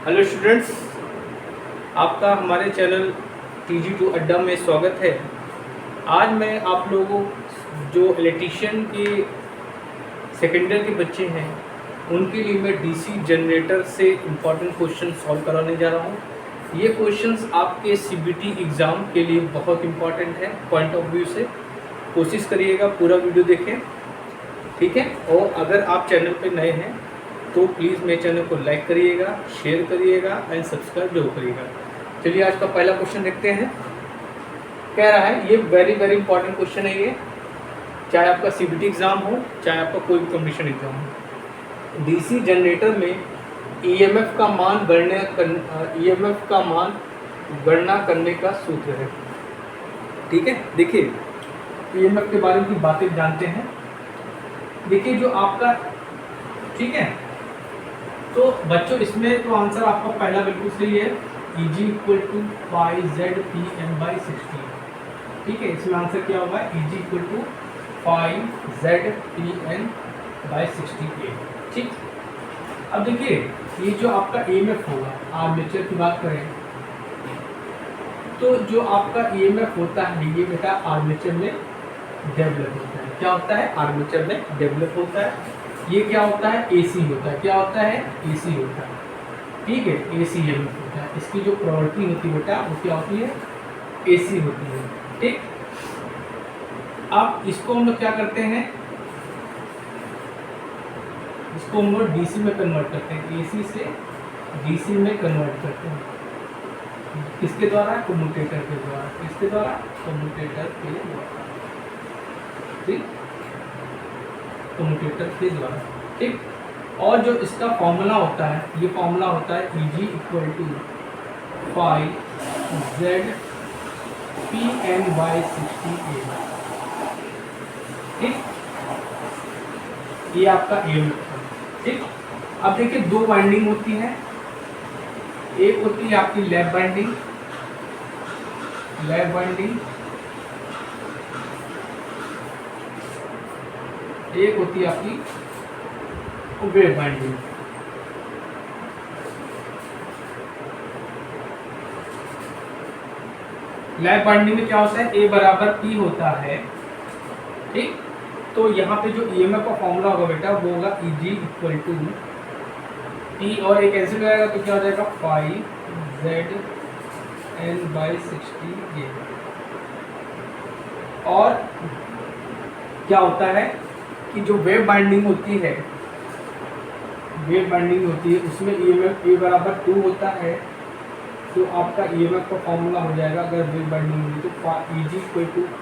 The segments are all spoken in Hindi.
हेलो स्टूडेंट्स, आपका हमारे चैनल TG2 अड्डा में स्वागत है। आज मैं आप लोगों जो इलेक्ट्रीशियन के सेकेंड ईयर के बच्चे हैं उनके लिए मैं DC जनरेटर से इम्पॉर्टेंट क्वेश्चन सॉल्व कराने जा रहा हूँ। ये क्वेश्चंस आपके CBT एग्ज़ाम के लिए बहुत इम्पॉर्टेंट है पॉइंट ऑफ व्यू से। कोशिश करिएगा पूरा वीडियो देखें, ठीक है। और अगर आप चैनल पे नए हैं तो प्लीज़ मेरे चैनल को लाइक करिएगा, शेयर करिएगा एंड सब्सक्राइब जरूर करिएगा। चलिए आज का पहला क्वेश्चन देखते हैं। कह रहा है, ये वेरी इंपॉर्टेंट क्वेश्चन है ये, चाहे आपका CBT एग्ज़ाम हो चाहे आपका कोई भी कॉम्पिटिशन एग्ज़ाम हो। DC जनरेटर में EMF का मान गणना करने का सूत्र है, ठीक है। देखिए EMF के बारे में बातें जानते हैं। देखिए जो आपका, ठीक है, तो बच्चों इसमें तो आंसर आपका पहला बिल्कुल सही है, Eg = 5ZPm/60, ठीक है। इसमें आंसर क्या होगा, Eg = 5ZPm/60A, ठीक। अब देखिए ये जो आपका EMF होगा, आर्मेचर की बात करें तो जो आपका EMF होता है ये बेटा आर्मेचर में डेवलप होता है। क्या होता है, आर्मेचर में डेवलप होता है। ये क्या होता है, AC होता है। क्या होता है, AC होता है, ठीक है। AC EMF होता है। इसकी जो प्रॉपर्टी होती है बेटा वो क्या होती है, AC होती है, ठीक। अब इसको हम लोग क्या करते हैं, इसको हम लोग DC में कन्वर्ट करते हैं, AC से DC में कन्वर्ट करते हैं। किसके द्वारा, कम्यूटेटर के द्वारा। किसके द्वारा, कम्यूटेटर के द्वारा, ठीक, कम्यूटेटर के द्वारा, ठीक। और जो इसका फॉर्मूला होता है, ये फॉर्मूला होता है Eg = 5ZPm/60A, ठीक। ये आपका EMF है, ठीक। अब देखिए दो वाइंडिंग होती है, एक होती है आपकी लैप वाइंडिंग, एक होती है आपकी वेव वाइंडिंग। लैप वाइंडिंग में क्या होता है, A = P होता है, ठीक। तो यहाँ पे जो EMF का फॉर्मूला होगा बेटा वो होगा Eg = P और एक कैंसिल हो जाएगा तो क्या हो जाएगा, 5ZN/60A। और क्या होता है कि जो वेव बाइंडिंग होती है, उसमें EMF A = 2 होता है। तो आपका EMF का फॉर्मूला हो जाएगा, अगर वेव बाइंडिंग होगी तो Eg =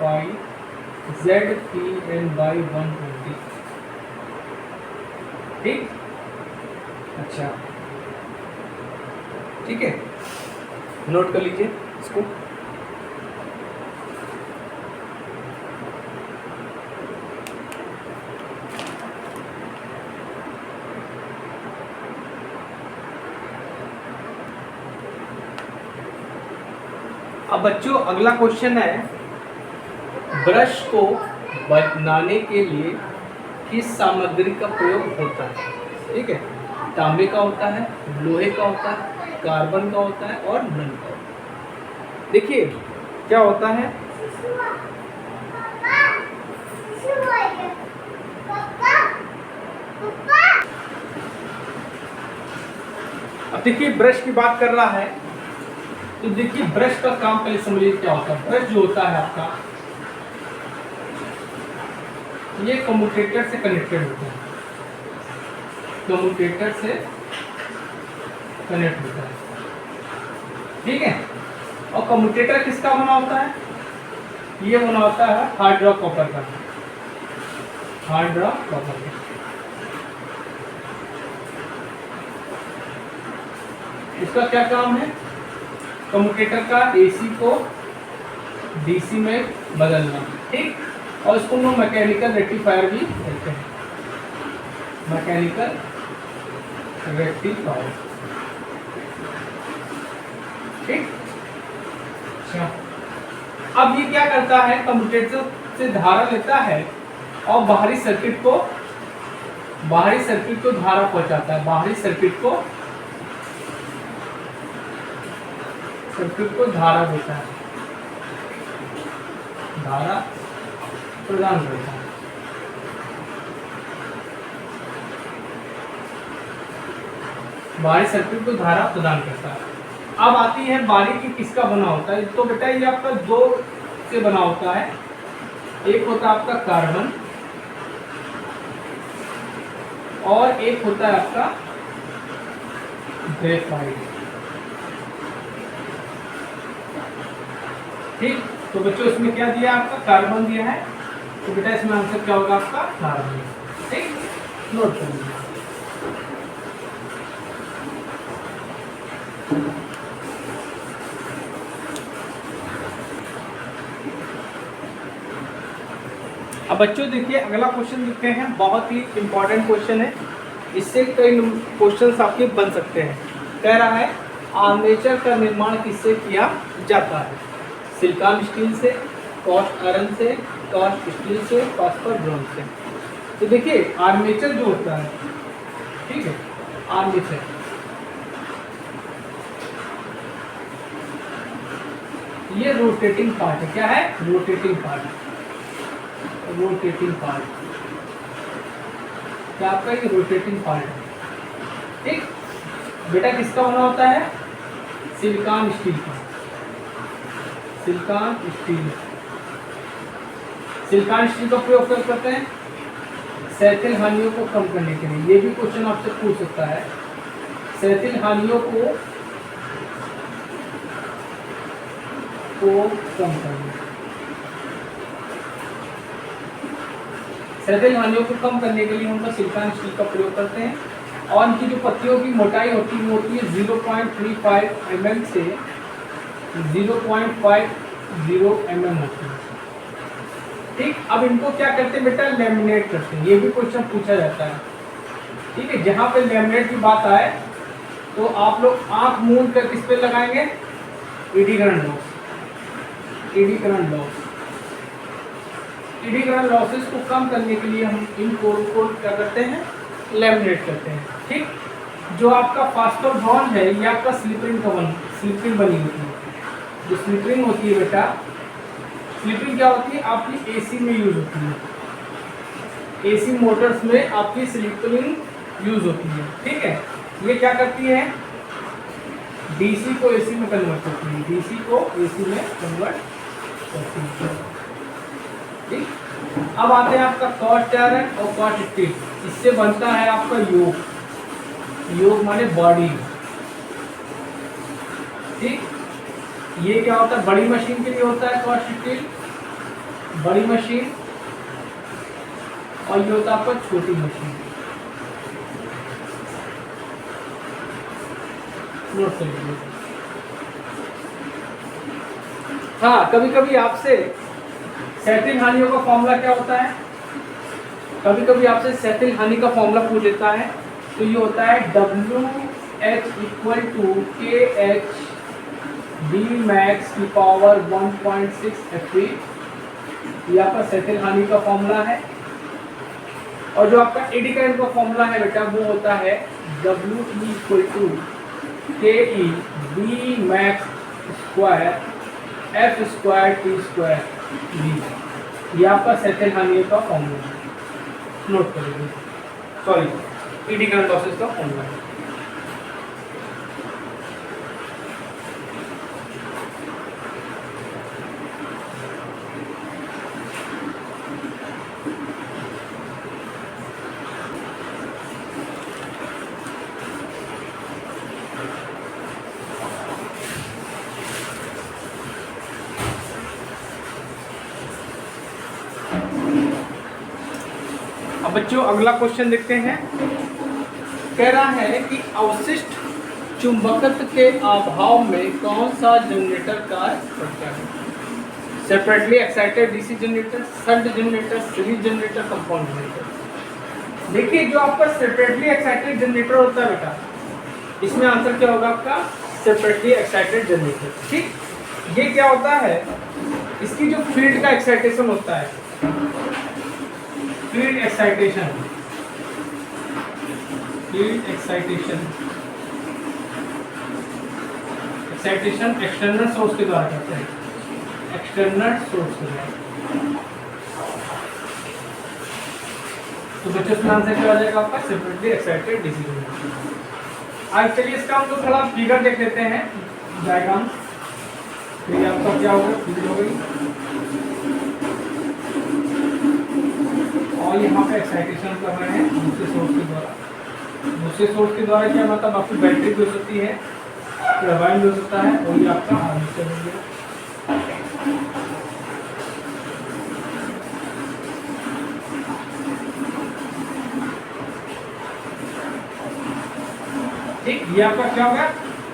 5ZPm/120, ठीक। अच्छा, ठीक है, नोट कर लीजिए इसको। अब बच्चों अगला क्वेश्चन है, ब्रश को बनाने के लिए किस सामग्री का प्रयोग होता है, ठीक है। तांबे का होता है, लोहे का होता है, कार्बन का होता है और नन का होता है। देखिए क्या होता है, अब देखिए ब्रश की बात कर रहा है तो देखिए ब्रश का काम पहले समझिए क्या होता है। ब्रश जो होता है आपका, ये कम्यूटेटर से कनेक्टेड होता है, कम्यूटेटर से कनेक्ट होता है, ठीक है। और कम्यूटेटर किसका बना होता है, ये बना होता है हार्ड रॉक कॉपर का, हार्ड रॉक कॉपर का। इसका क्या काम है, कम्यूटेटर का AC को DC में बदलना, ठीक। और इसको हम मैकेनिकल रेक्टिफायर भी कहते हैं, मैकेनिकल रेक्टिफायर, ठीक। अच्छा, अब ये क्या करता है, कम्यूटेटर से धारा लेता है और बाहरी सर्किट को धारा पहुंचाता है, बाहरी सर्किट को सर्किट को धारा देता है, धारा प्रदान करता है। बाहरी सर्किट को धारा प्रदान करता है। अब आती है बारी की किसका बना होता है। तो बेटा ये आपका दो से बना होता है, एक होता है आपका कार्बन और एक होता है आपका ग्रेफाइट। ठीक, तो बच्चों इसमें क्या दिया आपका, कार्बन दिया है, तो बेटा इसमें आंसर क्या होगा आपका, कार्बन। ठीक, नोट कर लीजिए। अब बच्चों देखिए अगला क्वेश्चन लिखते हैं, बहुत ही इंपॉर्टेंट क्वेश्चन है, इससे कई क्वेश्चंस आपके बन सकते हैं। कह रहा है आर्मेचर का निर्माण किससे किया जाता है, सिलिकॉन स्टील से, कास्ट आयरन से, कास्ट स्टील से, फास्फर ब्रॉन्ज से। तो देखिए आर्मेचर जो होता है, ठीक है, आर्मेचर ये रोटेटिंग पार्ट है। क्या है, रोटेटिंग पार्ट, रोटेटिंग पार्ट, क्या आपका ये रोटेटिंग पार्ट है। ठीक बेटा, किसका बना होता है, सिलिकॉन स्टील का, सिलिकॉन स्टील। सिलिकॉन स्टील का प्रयोग कर करते हैं सैथिल हानियों को कम करने के लिए। ये भी क्वेश्चन आपसे पूछ सकता है, सैथिल हानियों को कम करने, सैथिल हानियों को कम करने के लिए हम सिलिकॉन स्टील का प्रयोग करते हैं। और इनकी जो पत्तियों की मोटाई होती है वो होती है 0.35 mm से 0.50 mm होती है। ठीक, अब इनको क्या करते हैं बेटा, लैमिनेट करते हैं। ये भी क्वेश्चन पूछा जाता है। ठीक है, जहाँ पे लैमिनेट की बात आए तो आप लोग आंख मूंद कर किस पे लगाएंगे, एडीकरण लॉस, एडीकरण लॉस। एडीकरण लॉसेस को कम करने के लिए हम इन कोर को क्या करते हैं, लैमिनेट करते हैं। ठीक, जो आपका फास्फर बॉन्ड है ये आपका स्लिपरिंग स्लिपरिंग बनी होती है। जो स्लिपरिंग होती है बेटा, स्लिपरिंग क्या होती है, आपकी एसी में यूज होती है, एसी मोटर्स में आपकी स्लिपरिंग यूज होती है। ठीक है, ये क्या करती है, डीसी को एसी में कन्वर्ट करती है, डीसी को एसी में कन्वर्ट करती है। ठीक, अब आते हैं आपका कास्ट आयरन और कास्ट स्टील। इससे बनता है आपका योग, योग माने बॉडी। ठीक, ये क्या होता है, बड़ी मशीन के लिए होता है कास्ट स्टील, बड़ी मशीन, और ये होता है आपका छोटी मशीन। नोट कर लीजिए। हाँ, कभी कभी आपसे सैथिल हानियों का फॉर्मूला क्या होता है, कभी कभी आपसे सैथिल हानि का फॉर्मूला पूछ लेता है, तो ये होता है WH = KH Bmax की पावर 1.6 Fe। ये आपका सैथिल हानि का फॉर्मूला है। और जो आपका एडी करंट का फॉर्मूला है बेटा वो होता है WE = KE Bmax square F square T square B। ये आपका सैथिल हानि का फॉर्मूला है, नोट कर लीजिए, सॉरी एडी करंट लॉसेस का फॉर्मूला है। अब बच्चों अगला क्वेश्चन देखते हैं। कह रहा है कि अवशिष्ट चुंबकत्व के अभाव में कौन सा जनरेटर कार्य करता है, separately excited DC generator, shunt generator, series generator, compound generator. देखिए जो आपका सेपरेटली एक्साइटेड जनरेटर होता है बेटा, इसमें आंसर क्या होगा आपका, सेपरेटली एक्साइटेड जनरेटर। ठीक, ये क्या होता है, इसकी जो फील्ड का एक्साइटेशन होता है, field excitation, field excitation excitation external source के द्वारा करते हैं, एक्सटर्नल सोर्स के द्वारा। तो बच्चों का आंसर क्या हो जाएगा आपका? Separately excited DC generator. आज चलिए इसका हम लोग थोड़ा फिगर देख लेते हैं, डायग्राम। तो ये आपका क्या होगा? फिगर हो गई, और यहाँ पे एक्साइटेशन कर रहे हैं दूसरे सोर्स के द्वारा। दूसरे सोर्स के द्वारा क्या मतलब आपकी बैटरी भी हो सकती है, टरबाइन भी हो सकता है, और ये आपका आर्मेचर हो गया। ठीक, ये आपका क्या होगा?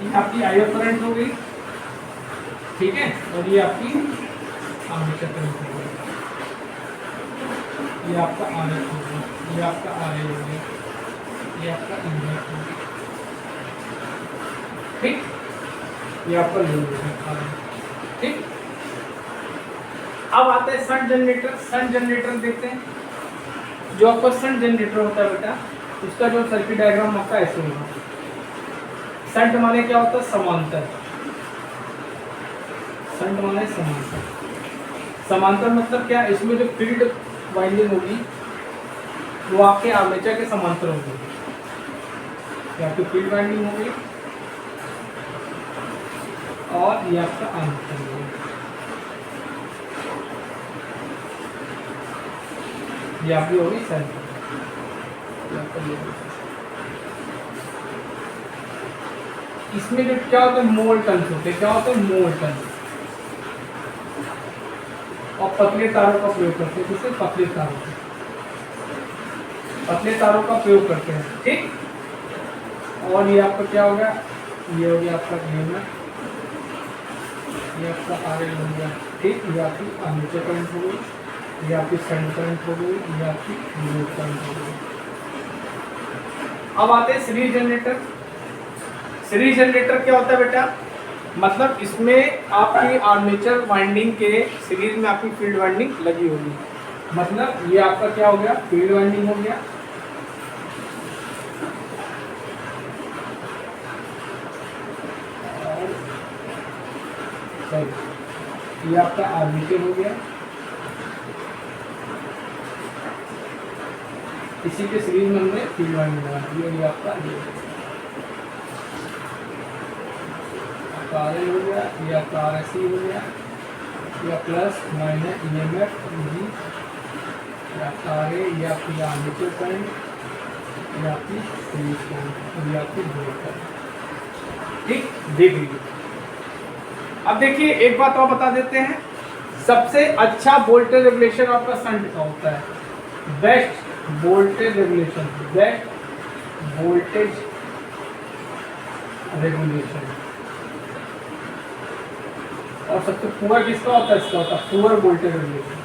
ये आपकी आईओ करंट हो गई, ठीक है, और ये आपकी आर्मेचर करंट हो गई, ये आपका आरएफ हो गया, ये आपका आरए हो गया, ये आपका इनवर्ट हो गया, ठीक, ये आपका लोड हो गया, ठीक। अब आता है शंट जनरेटर। शंट जनरेटर देखते हैं। जो आपका शंट जनरेटर होता है बेटा, उसका जो सर्किट डायग्राम आपका ऐसे होगा। शंट माने क्या होता है? समांतर। शंट माने समांतर। समांतर मतलब क्या? इसमें जो फील्ड वाइंडिंग होगी वो आपके आर्मेचर के समांतर होगी। ये आपकी फील्ड वाइंडिंग हो गई, और ये आपका आर्मेचर हो गया, ये आपकी होगी शंट। इसमें जो क्या होता है? मोल्टन होते हैं। क्या होता है? मोल्टन। और पतले तारों का प्रयोग करते हैं। जिससे पतले तारों का प्रयोग करते हैं, ठीक। और ये आपका क्या होगा? ये हो गया आपका EMF, ये आपका RL हो गया, ठीक। ये आपकी आर्मेचर करंट हो गई, ये आपकी शंट करंट हो गई, ये आपकी लोड करंट हो गई। अब आते हैं सीरीज जनरेटर। सीरीज जनरेटर क्या होता है बेटा? मतलब इसमें आपकी आर्मेचर वाइंडिंग के सीरीज में आपकी फील्ड वाइंडिंग लगी होगी। मतलब ये आपका क्या हो गया? फील्ड वाइंडिंग हो गया, ये आपका आर्मेचर हो गया। इसी के सीरीज में हमने फील्ड वाइंडिंग लगा दी। ये आपका RL हो गया, ये आपका RSC हो गया, या प्लस माइनस EMF जी, ये आपका RA, ये आपकी आर्मेचर करंट, ये आपकी सीरीज करंट, ये आपकी लोड करंट, ठीक। देख लीजिए। अब देखिए एक बात और बता देते हैं, सबसे अच्छा वोल्टेज रेगुलेशन आपका शंट का होता है। Best voltage regulation, best voltage regulation. और सबसे पुअर किसका होता है? इसका होता है पुअर वोल्टेज रेगुलेशन।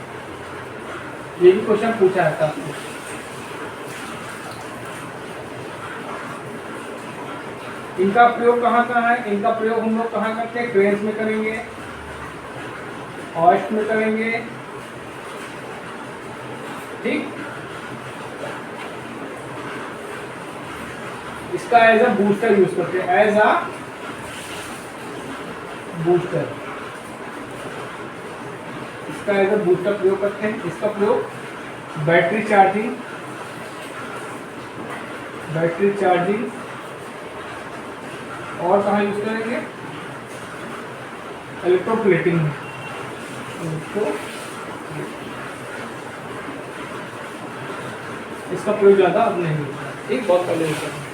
ये भी क्वेश्चन पूछा जाता है आपको। इनका प्रयोग कहाँ है? इनका प्रयोग हम लोग कहाँ करते हैं? क्रेन्स में करेंगे, हॉइस्ट में करेंगे, ठीक। इसका एज अ बूस्टर यूज करते हैं, एज अ बूस्टर। इसका एज अ बूस्टर प्रयोग करते हैं। इसका प्रयोग बैटरी चार्जिंग और कहाँ यूज करेंगे? इलेक्ट्रोप्लेटिंग में। इसका प्रयोग ज्यादा अब नहीं होता, ठीक, बहुत पहले होता है।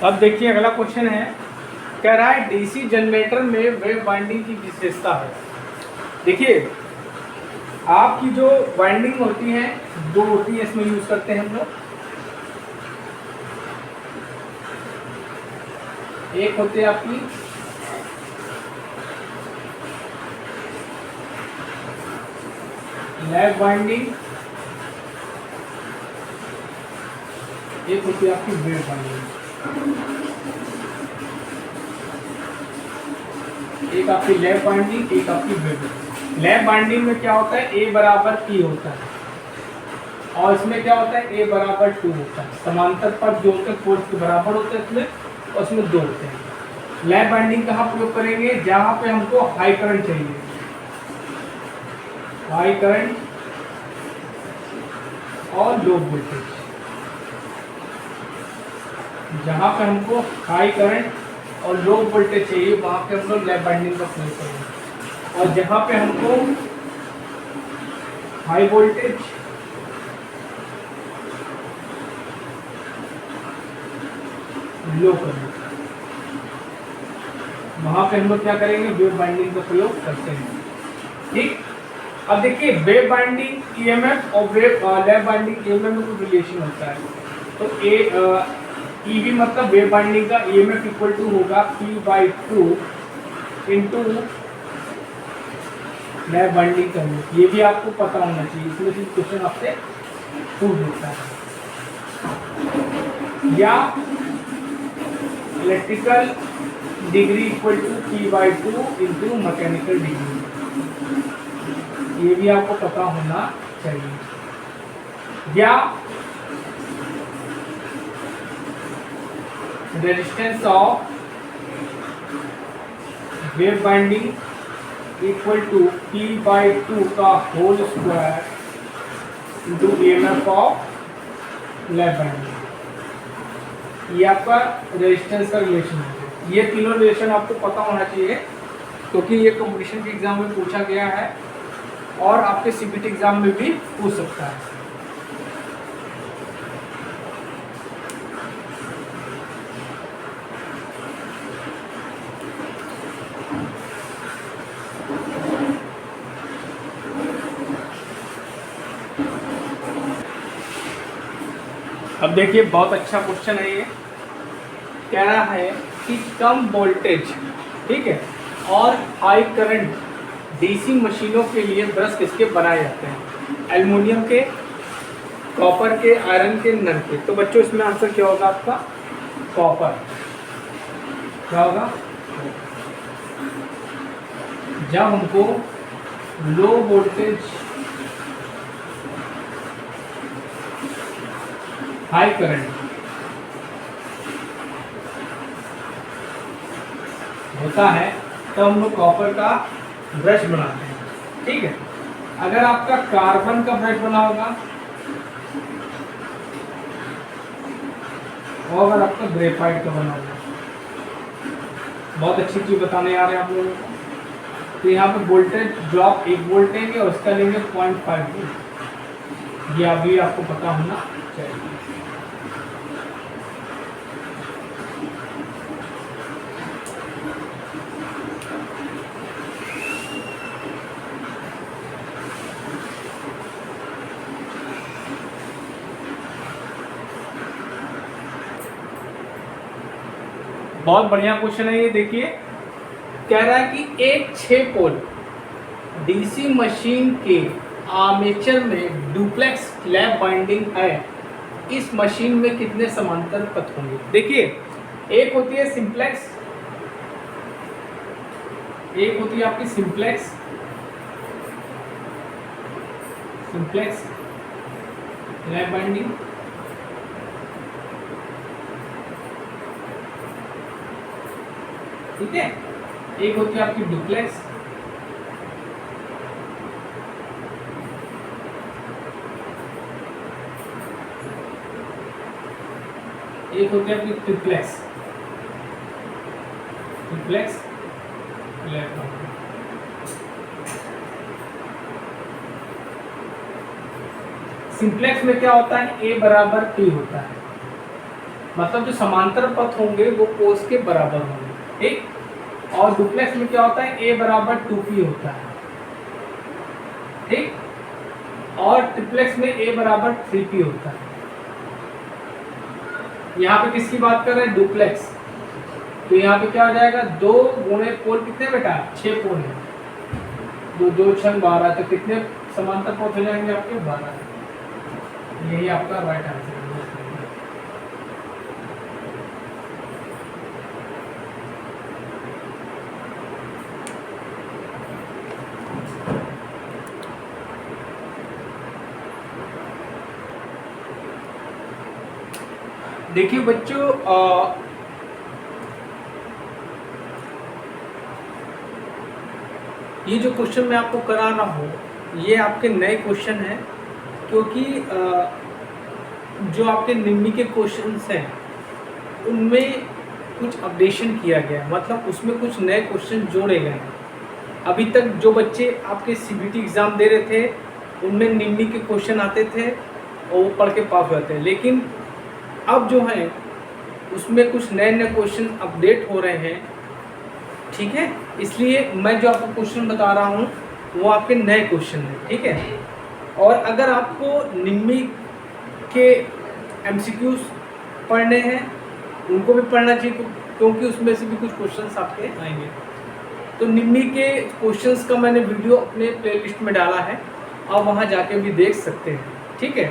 अब देखिए अगला क्वेश्चन है, कह रहा है डीसी जनरेटर में वेव वाइंडिंग की विशेषता है। देखिए आपकी जो वाइंडिंग होती है, दो होती है, इसमें यूज करते हैं हम लोग। एक होती है आपकी लैग वाइंडिंग, एक होती है आपकी वेव वाइंडिंग। एक आपकी लैप बाइंडिंग, एक आपकी वेब। लैप बाइंडिंग में क्या होता है, ए बराबर पी होता है, और इसमें क्या होता है, ए बराबर 2 होता है। समांतर पथ जो होते हैं फोर्स के बराबर होते हैं इसमें, और इसमें 2 होते हैं। लैप बाइंडिंग कहाँ प्रयोग करेंगे, जहाँ पे हमको हाई करंट चाहिए, हाई करंट और लो वोल्टेज। जहाँ पे हमको हाई करंट और लो वोल्टेज चाहिए वहाँ पे हम लोग लैप बाइंडिंग का प्रयोग करेंगे, और जहाँ पे हमको हाई वोल्टेज लो करंट, वहाँ पे हम लोग क्या करेंगे, वेव बाइंडिंग का प्रयोग करते हैं। ठीक, अब देखिए वेव बाइंडिंग ईएमएफ और लैप बाइंडिंग ईएमएफ में कुछ रिलेशन होता है। तो ईवी मतलब वेव बाइंडिंग का ईएमएफ इक्वल टू होगा P/2 इंटू लैप बाइंडिंग का। ये भी आपको पता होना चाहिए, इसमें से क्वेश्चन आपसे पूछ देता है। या electrical degree equal to P/2 into mechanical degree, ये भी आपको पता होना चाहिए। या resistance of wave winding equal to P/2 का whole square into EMF of lap winding. ये आपका रेजिस्टेंस का रिलेशन है। ये तीनों रिलेशन आपको पता होना चाहिए, क्योंकि ये कॉम्पिटिशन के एग्जाम में पूछा गया है और आपके सीबीटी एग्जाम में भी पूछ सकता है। अब देखिए बहुत अच्छा क्वेश्चन है ये। कह रहा है कि कम वोल्टेज, ठीक है, और हाई करंट डीसी मशीनों के लिए ब्रश किसके बनाए जाते हैं, एल्युमिनियम के, कॉपर के, आयरन के, नन के। तो बच्चों इसमें आंसर क्या होगा आपका, कॉपर। क्या होगा, जब हमको लो वोल्टेज हाई करंट होता है तो हम लोग कॉपर का ब्रश बनाते हैं। ठीक है, अगर आपका कार्बन का ब्रश बना होगा और अगर आपका ग्रेफाइट का बना होगा। बहुत अच्छी चीज बताने आ रहे हैं आप लोगों को। तो यहाँ पे वोल्टेज ड्रॉप 1 वोल्ट लेंगे और उसका लेंगे 0.5 वोल्ट। ये अभी आपको पता होना चाहिए। बहुत बढ़िया क्वेश्चन है ये। देखिए कह रहा है कि एक 6 पोल डीसी मशीन के आर्मेचर में डुप्लेक्स लैप बाइंडिंग है, इस मशीन में कितने समांतर पथ होंगे। देखिए एक होती है सिंप्लेक्स, एक होती है आपकी सिंप्लेक्स लैप बाइंडिंग, ठीक है। एक होती है आपकी डुप्लेक्स, एक होती है आपकी ट्रिप्लेक्स लैप बाइंडिंग। सिंप्लेक्स में क्या होता है, ए बराबर पी होता है, मतलब जो समांतर पथ होंगे वो कोस के बराबर होंगे। ठीक, और डुप्लेक्स में क्या होता है, ए बराबर 2p होता है। ठीक, और ट्रिप्लेक्स में ए बराबर 3p होता है। यहाँ पे किसकी बात कर रहे हैं, डुप्लेक्स। तो यहाँ पे क्या हो जाएगा, 2 गुणे पोल कितने बेटा, 6 पोल है, 2 2 6 12, तो कितने समांतर पथ हो जाएंगे आपके, 12। यही आपका राइट आंसर है। देखिए बच्चों, ये जो क्वेश्चन मैं आपको करा रहा हूँ ये आपके नए क्वेश्चन हैं, क्योंकि जो आपके निम्मी के क्वेश्चंस हैं उनमें कुछ अपडेशन किया गया, मतलब उसमें कुछ नए क्वेश्चन जोड़े गए हैं। अभी तक जो बच्चे आपके सीबीटी एग्ज़ाम दे रहे थे उनमें निम्मी के क्वेश्चन आते थे और वो पढ़ के पास हो जाते हैं, लेकिन अब जो है उसमें कुछ नए नए क्वेश्चन अपडेट हो रहे हैं, ठीक है। इसलिए मैं जो आपको क्वेश्चन बता रहा हूँ वो आपके नए क्वेश्चन हैं, ठीक है। और अगर आपको निम्मी के एमसीक्यूज पढ़ने हैं उनको भी पढ़ना चाहिए, क्योंकि उसमें से भी कुछ क्वेश्चंस आपके आएंगे। तो निम्मी के क्वेश्चंस का मैंने वीडियो अपने प्लेलिस्ट में डाला है, आप वहाँ जाके भी देख सकते हैं, ठीक है।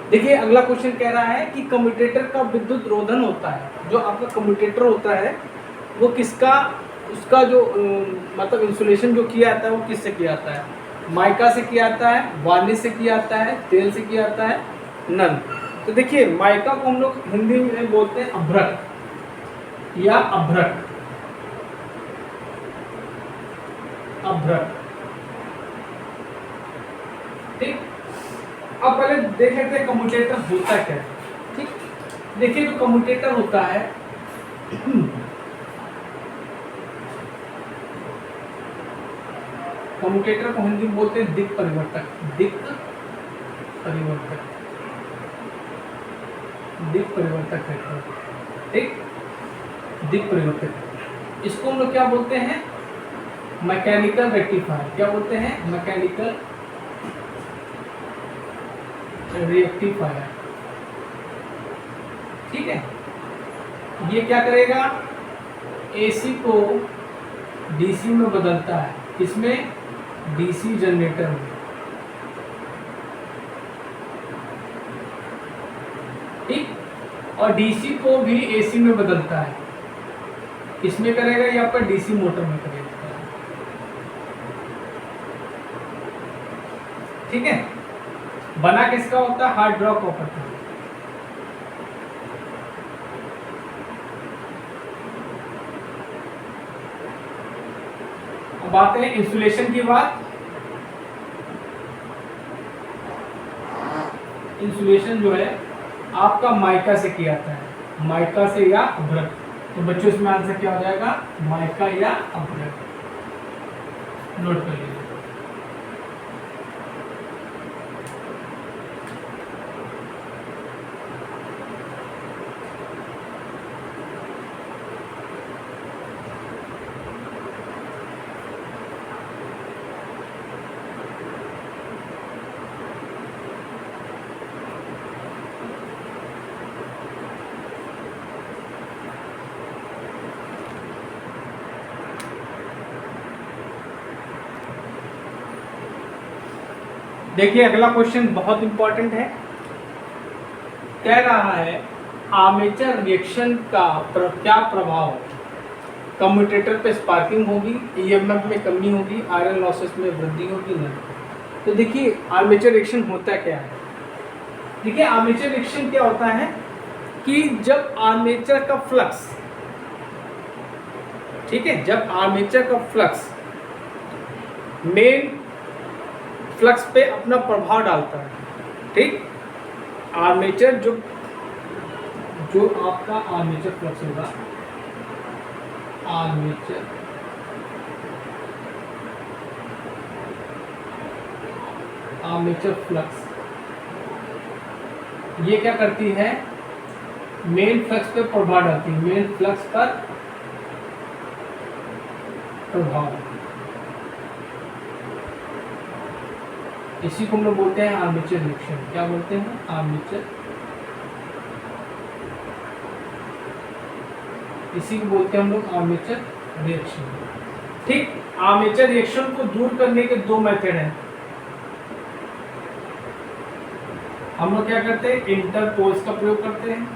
देखिए अगला क्वेश्चन कह रहा है कि कम्यूटेटर का विद्युत रोधन होता है, जो आपका कम्यूटेटर होता है वो किसका, उसका जो मतलब इंसुलेशन जो किया जाता है वो किससे किया जाता है? माइका से किया जाता है, वार्निश से किया जाता है, तेल से किया जाता है, नन। तो देखिए माइका को हम लोग हिंदी में बोलते हैं अभ्रक या अभ्रक, अभ्रक, ठीक। अब पहले देख लेते हैं कम्यूटेटर होता क्या है, ठीक। देखिए जो कम्यूटेटर होता है कम्यूटेटर को हिंदी में बोलते हैं दिक् परिवर्तक, दिक् परिवर्तक, दिक् परिवर्तक है, ठीक, दिक् परिवर्तक। इसको हम लोग क्या बोलते हैं? Mechanical rectifier. क्या बोलते हैं? मैकेनिकल रेक्टिफायर, ठीक है। ये क्या करेगा? एसी को डीसी में बदलता है, किसमें? डीसी जनरेटर में, ठीक। और डीसी को भी एसी में बदलता है, किसमें करेगा? ये आपका डीसी मोटर में करेगा, ठीक है। बना किसका होता है? हार्ड ड्रॉप कॉपर का। अब आते हैं इंसुलेशन की बात। इंसुलेशन जो है आपका माइका से किया जाता है, माइका से या अभ्रक। तो बच्चों इसमें आंसर क्या हो जाएगा? माइका या अभ्रक। नोट कर लीजिए। देखिए अगला क्वेश्चन बहुत इंपॉर्टेंट है। कह रहा है आर्मेचर रिएक्शन का क्या प्रभाव है? कम्यूटेटर पे स्पार्किंग होगी, ईएमएफ में कमी होगी, आयरन लॉसेस में वृद्धि होगी, नहीं। तो देखिए आर्मेचर रिएक्शन होता क्या है? देखिए आर्मेचर रिएक्शन क्या होता है कि जब आर्मेचर का फ्लक्स, ठीक है, जब आर्मेचर का फ्लक्स मेन फ्लक्स पे अपना प्रभाव डालता है, ठीक। आर्मेचर जो आपका आर्मेचर फ्लक्स होगा, आर्मेचर फ्लक्स, ये क्या करती है? मेन फ्लक्स पे प्रभाव डालती है, मेन फ्लक्स पर प्रभाव, इसी को हम लोग बोलते हैं आर्मेचर रिएक्शन। क्या बोलते हैं? आर्मेचर, इसी को बोलते हैं हम लोग आर्मेचर रिएक्शन, ठीक। आर्मेचर रिएक्शन को दूर करने के दो मेथड हैं। हम लोग क्या करते हैं? इंटरपोल्स का प्रयोग करते हैं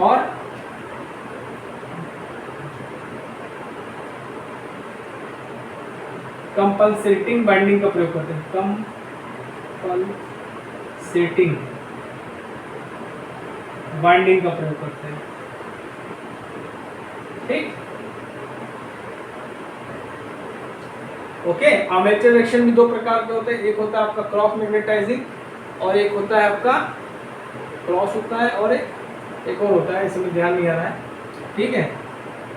और कंपलसेटिंग बाइंडिंग का प्रयोग करते हैं, कंपलसेटिंग बाइंडिंग का प्रयोग करते हैं। ठीक, ओके। आर्मेचर रिएक्शन भी दो प्रकार के होते हैं, एक होता है आपका क्रॉस मैग्नेटाइजिंग और एक होता है आपका क्रॉस होता है और एक और होता है, इसमें ध्यान नहीं आ रहा है। ठीक है,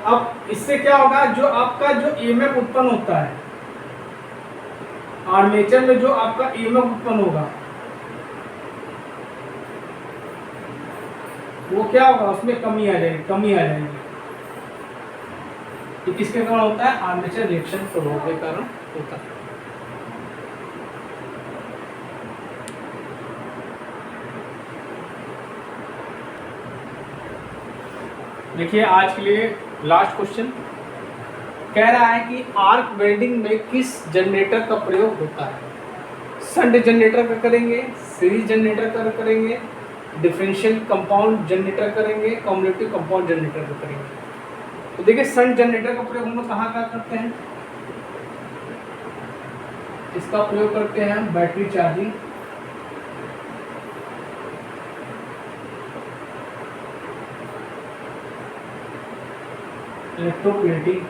अब इससे क्या होगा, जो आपका जो ईएमएफ उत्पन्न होता है आर्मेचर में, जो आपका ईएमएफ उत्पन्न होगा वो क्या होगा, उसमें कमी आ जाएगी। ये किसके कारण होता है, आर्मेचर रिएक्शन प्रभाव के कारण होता है। देखिए आज के लिए लास्ट क्वेश्चन कह रहा है कि आर्क वेल्डिंग में किस जनरेटर का प्रयोग होता है। शंट जनरेटर का करेंगे, सीरीज जनरेटर का करेंगे, डिफरेंशियल कंपाउंड जनरेटर करेंगे, कम्युलेटिव कंपाउंड जनरेटर का करेंगे। तो देखिए शंट जनरेटर का प्रयोग हम लोग कहाँ करते हैं, इसका प्रयोग करते हैं बैटरी चार्जिंग, इलेक्ट्रोप्लेटिंग,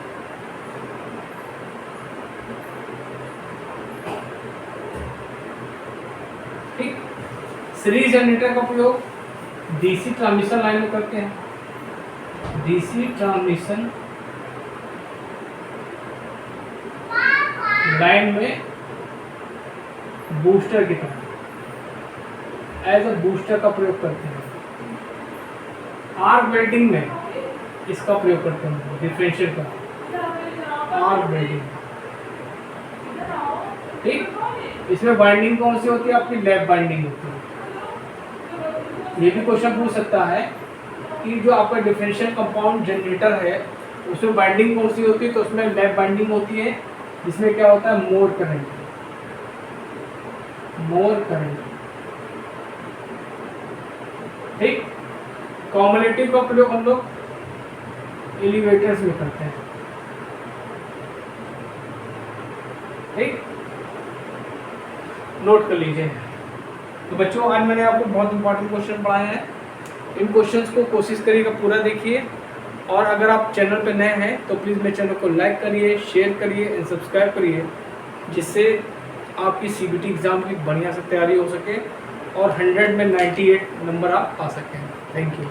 ठीक। सीरीज जनरेटर का प्रयोग डीसी ट्रांसमिशन लाइन में करते हैं, डीसी ट्रांसमिशन लाइन में बूस्टर की तरह एज अ बूस्टर का प्रयोग करते हैं। आर्क वेल्डिंग में इसका प्रयोग करते हैं, डिफरेंशियल का आर्क वेल्डिंग। ठीक, इसमें बाइंडिंग कौन सी होती है, आपकी लैप बाइंडिंग होती है। ये भी क्वेश्चन पूछ सकता है कि जो आपका डिफरेंशियल कंपाउंड जनरेटर है उसमें बाइंडिंग कौन सी होती है, तो उसमें लैप बाइंडिंग होती है, जिसमें क्या होता है, मोर करंट। ठीक, कॉम्युलेटिव का प्रयोग हम लोग एलिवेटर्स में करते हैं। ठीक, नोट कर लीजिए। तो बच्चों आज मैंने आपको बहुत इंपॉर्टेंट क्वेश्चन पढ़ाए हैं, इन क्वेश्चंस को कोशिश करिएगा पूरा देखिए, और अगर आप चैनल पर नए हैं तो प्लीज़ मेरे चैनल को लाइक करिए, शेयर करिए एंड सब्सक्राइब करिए, जिससे आपकी सीबीटी एग्ज़ाम की बढ़िया से तैयारी हो सके और 100 में 98 नंबर आप पा सकें। Thank you.